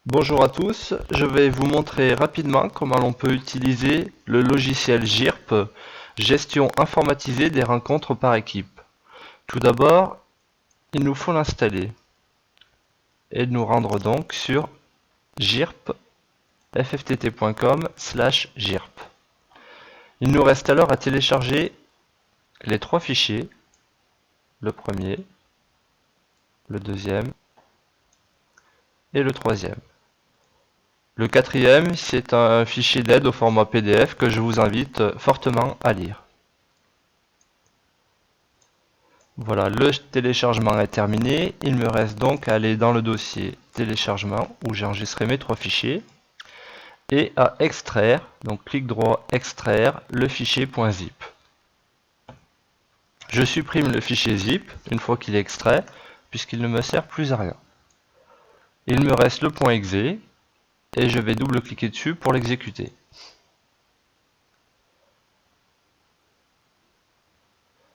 Bonjour à tous, je vais vous montrer rapidement comment l'on peut utiliser le logiciel JIRP, gestion informatisée des rencontres par équipe. Tout d'abord, il nous faut l'installer et nous rendre donc sur JIRP, fftt.com/JIRP. Il nous reste alors à télécharger les trois fichiers, le premier, le deuxième et le troisième. Le quatrième, c'est un fichier d'aide au format PDF que je vous invite fortement à lire. Voilà, le téléchargement est terminé. Il me reste donc à aller dans le dossier téléchargement où j'ai enregistré mes trois fichiers et à extraire, donc clic droit extraire le fichier .zip. Je supprime le fichier zip une fois qu'il est extrait puisqu'il ne me sert plus à rien. Il me reste le .exe et je vais double-cliquer dessus pour l'exécuter.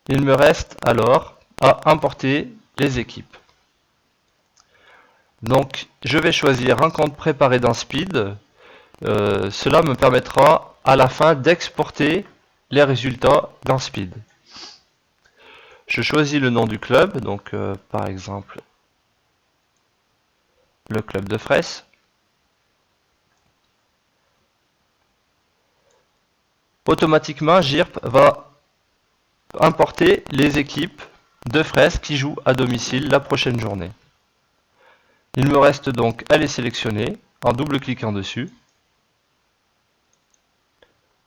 Il me reste alors à importer les équipes. Donc je vais choisir rencontre préparée dans Speed. Cela me permettra à la fin d'exporter les résultats dans Speed. Je choisis le nom du club, donc par exemple le club de Fraisse. Automatiquement, JIRP va importer les équipes de Fraisse qui jouent à domicile la prochaine journée. Il me reste donc à les sélectionner en double-cliquant dessus,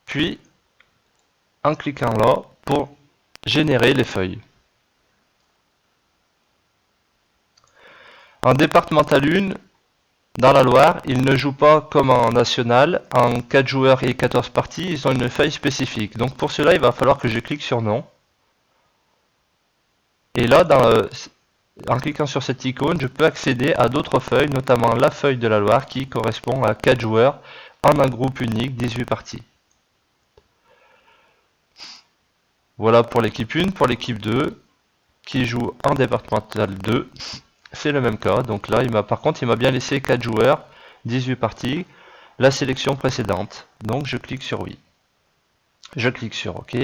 puis en cliquant là pour générer les feuilles. En départemental 1, dans la Loire, ils ne jouent pas comme en national, en 4 joueurs et 14 parties, ils ont une feuille spécifique. Donc pour cela, il va falloir que je clique sur non. Et là, en cliquant sur cette icône, je peux accéder à d'autres feuilles, notamment la feuille de la Loire qui correspond à 4 joueurs en un groupe unique, 18 parties. Voilà pour l'équipe 1, pour l'équipe 2, qui joue en départemental 2. C'est le même cas, donc là par contre il m'a bien laissé 4 joueurs, 18 parties, la sélection précédente, donc je clique sur oui. Je clique sur OK.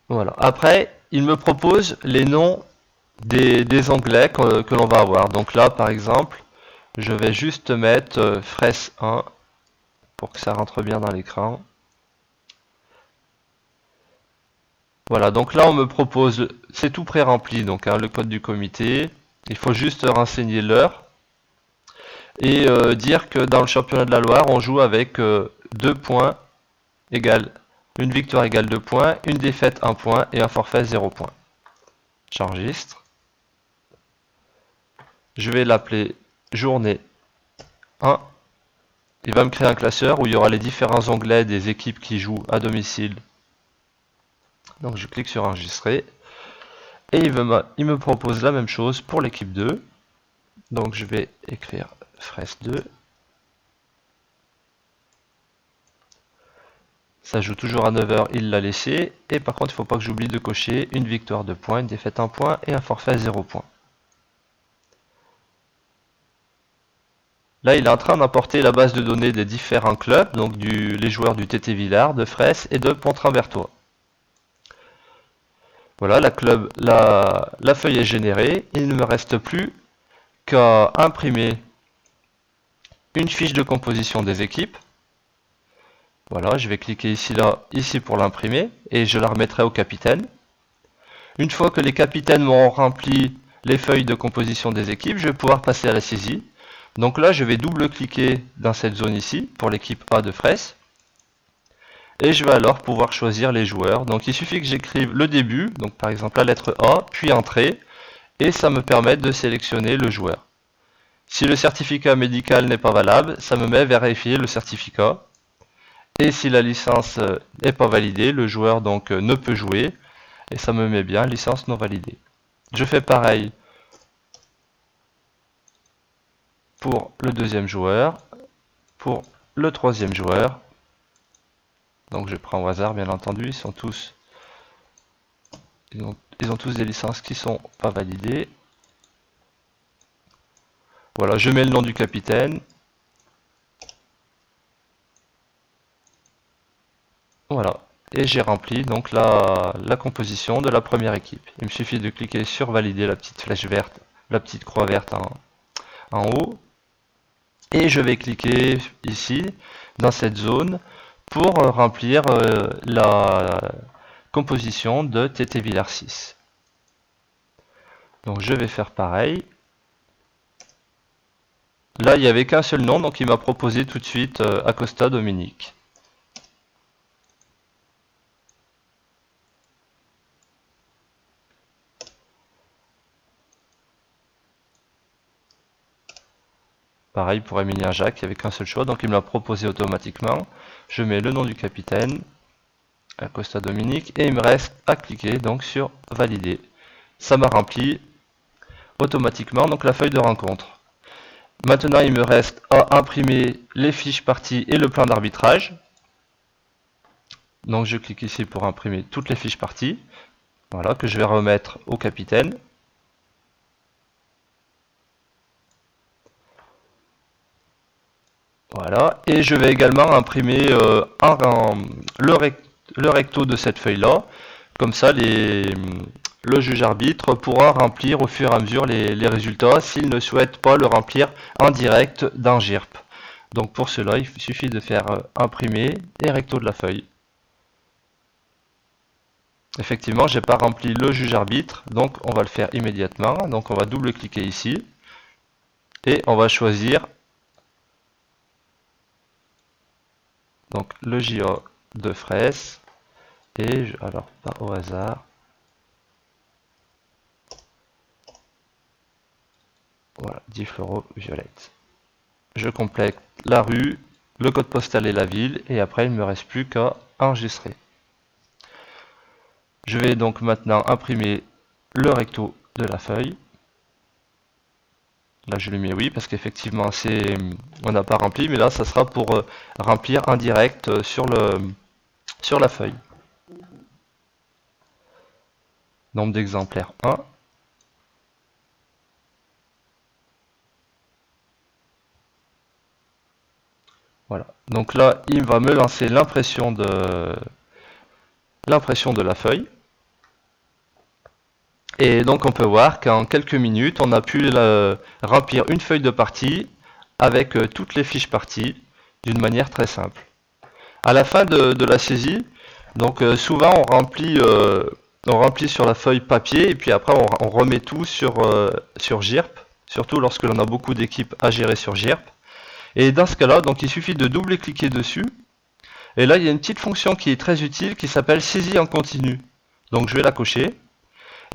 Voilà, après il me propose les noms des onglets que l'on va avoir, donc là par exemple je vais juste mettre Fraisse 1 pour que ça rentre bien dans l'écran. Voilà, donc là on me propose, c'est tout pré-rempli, donc le code du comité, il faut juste renseigner l'heure et dire que dans le championnat de la Loire on joue avec 2 points égale, une victoire égale 2 points, une défaite 1 point et un forfait 0 point. J'enregistre. Je vais l'appeler journée 1. Il va me créer un classeur où il y aura les différents onglets des équipes qui jouent à domicile. Donc je clique sur enregistrer. Et il me propose la même chose pour l'équipe 2. Donc je vais écrire Fraisse 2. Ça joue toujours à 9h, il l'a laissé. Et par contre, il ne faut pas que j'oublie de cocher une victoire 2 points, une défaite 1 point et un forfait 0 point. Là, il est en train d'importer la base de données des différents clubs, donc les joueurs du TT Villars, de Fraisse et de Pont-Trimbertois. Voilà, la feuille est générée. Il ne me reste plus qu'à imprimer une fiche de composition des équipes. Voilà, je vais cliquer ici pour l'imprimer et je la remettrai au capitaine. Une fois que les capitaines m'auront rempli les feuilles de composition des équipes, je vais pouvoir passer à la saisie. Donc là, je vais double-cliquer dans cette zone ici pour l'équipe A de Fraisse. Et je vais alors pouvoir choisir les joueurs. Donc il suffit que j'écrive le début, donc par exemple la lettre A, puis entrée, et ça me permet de sélectionner le joueur. Si le certificat médical n'est pas valable, ça me met vérifier le certificat. Et si la licence n'est pas validée, le joueur donc ne peut jouer, et ça me met bien licence non validée. Je fais pareil pour le deuxième joueur, pour le troisième joueur. Donc je prends au hasard bien entendu, ils sont tous ils ont tous des licences qui sont pas validées. Voilà, je mets le nom du capitaine. Voilà, et j'ai rempli donc la composition de la première équipe. Il me suffit de cliquer sur valider, la petite flèche verte, la petite croix verte en haut. Et je vais cliquer ici, dans cette zone, pour remplir la composition de TT Villars 6. Donc je vais faire pareil. Là, il n'y avait qu'un seul nom, donc il m'a proposé tout de suite Acosta Dominique. Pareil pour Emilien Jacques, il n'y avait qu'un seul choix, donc il me l'a proposé automatiquement. Je mets le nom du capitaine, Acosta Dominique, et il me reste à cliquer donc sur valider. Ça m'a rempli automatiquement donc la feuille de rencontre. Maintenant, il me reste à imprimer les fiches parties et le plan d'arbitrage. Donc je clique ici pour imprimer toutes les fiches parties, voilà, que je vais remettre au capitaine. Voilà, et je vais également imprimer le recto de cette feuille-là. Comme ça, le juge arbitre pourra remplir au fur et à mesure les résultats s'il ne souhaite pas le remplir en direct dans GIRP. Donc pour cela, il suffit de faire imprimer et recto de la feuille. Effectivement, j'ai pas rempli le juge arbitre, donc on va le faire immédiatement. Donc on va double-cliquer ici et on va choisir donc le JA de Fraisse et alors pas au hasard. Voilà, 10 fluoro violette. Je complète la rue, le code postal et la ville et après il ne me reste plus qu'à enregistrer. Je vais donc maintenant imprimer le recto de la feuille. Là je lui mets oui parce qu'effectivement on n'a pas rempli, mais là ça sera pour remplir en direct sur la feuille. Nombre d'exemplaires 1. Voilà. Donc là il va me lancer l'impression de la feuille. Et donc on peut voir qu'en quelques minutes, on a pu remplir une feuille de partie avec toutes les fiches parties d'une manière très simple. À la fin de la saisie, donc souvent on remplit sur la feuille papier et puis après on remet tout sur GIRP, surtout lorsque l'on a beaucoup d'équipes à gérer sur GIRP. Et dans ce cas-là, donc il suffit de double-cliquer dessus. Et là, il y a une petite fonction qui est très utile qui s'appelle saisie en continu. Donc je vais la cocher.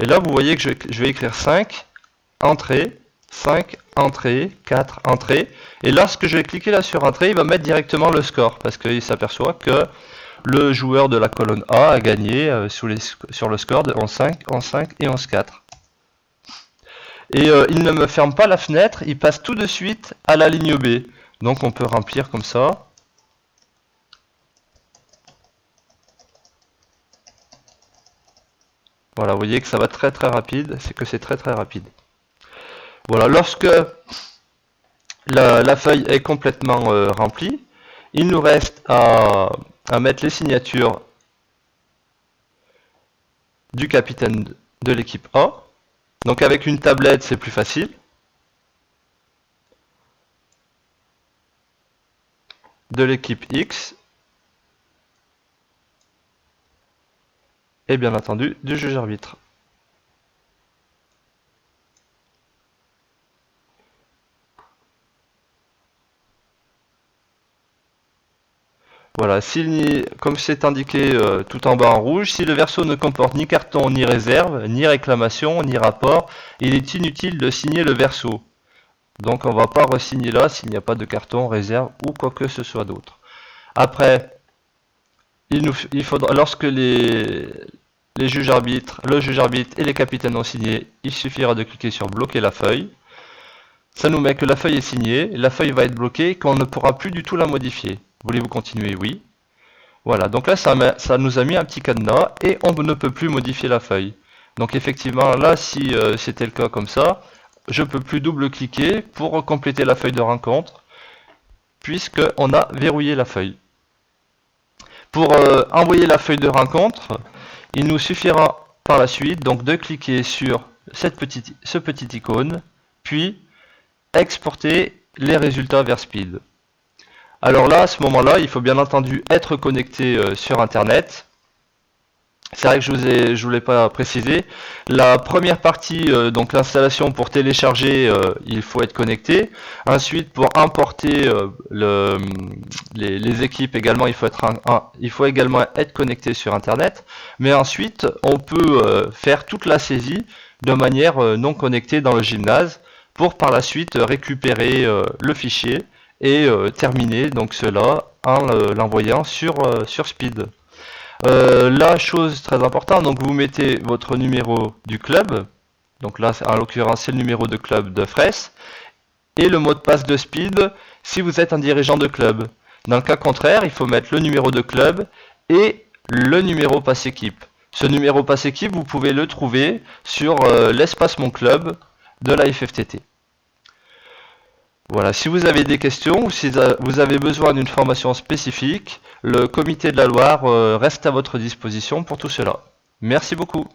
Et là, vous voyez que je vais écrire 5 entrées, 5 entrées, 4 entrées. Et lorsque je vais cliquer là sur entrée, il va mettre directement le score parce qu'il s'aperçoit que le joueur de la colonne A a gagné sur le score de 11-5, 11-5 et 11-4. Et il ne me ferme pas la fenêtre, il passe tout de suite à la ligne B. Donc on peut remplir comme ça. Voilà, vous voyez que ça va très très rapide, c'est que c'est très très rapide. Voilà, lorsque la feuille est complètement remplie, il nous reste à mettre les signatures du capitaine de l'équipe A. Donc avec une tablette, c'est plus facile. De l'équipe X. Et bien entendu, du juge arbitre. Voilà, comme c'est indiqué tout en bas en rouge, si le verso ne comporte ni carton, ni réserve, ni réclamation, ni rapport, il est inutile de signer le verso. Donc on ne va pas re-signer là s'il n'y a pas de carton, réserve ou quoi que ce soit d'autre. Après, il faudra, lorsque le juge arbitre et les capitaines ont signé, il suffira de cliquer sur bloquer la feuille. Ça nous met que la feuille est signée, la feuille va être bloquée et qu'on ne pourra plus du tout la modifier. Voulez-vous continuer? Oui. Voilà, donc là ça nous a mis un petit cadenas et on ne peut plus modifier la feuille. Donc effectivement, là, si c'était le cas comme ça, je peux plus double-cliquer pour compléter la feuille de rencontre, puisqu'on a verrouillé la feuille. Pour envoyer la feuille de rencontre, il nous suffira par la suite donc de cliquer sur ce petit icône, puis exporter les résultats vers Speed. Alors là, à ce moment-là, il faut bien entendu être connecté sur Internet. C'est vrai que je vous l'ai pas précisé. La première partie, donc l'installation pour télécharger, il faut être connecté. Ensuite, pour importer les équipes également, il faut également être connecté sur Internet. Mais ensuite, on peut faire toute la saisie de manière non connectée dans le gymnase pour par la suite récupérer le fichier et terminer donc cela en l'envoyant sur Speed. La chose très importante, donc vous mettez votre numéro du club, donc là en l'occurrence c'est le numéro de club de Fraisse, et le mot de passe de Speed si vous êtes un dirigeant de club. Dans le cas contraire, il faut mettre le numéro de club et le numéro passe équipe. Ce numéro passe équipe, vous pouvez le trouver sur l'espace Mon Club de la FFTT. Voilà, si vous avez des questions ou si vous avez besoin d'une formation spécifique, le comité de la Loire reste à votre disposition pour tout cela. Merci beaucoup.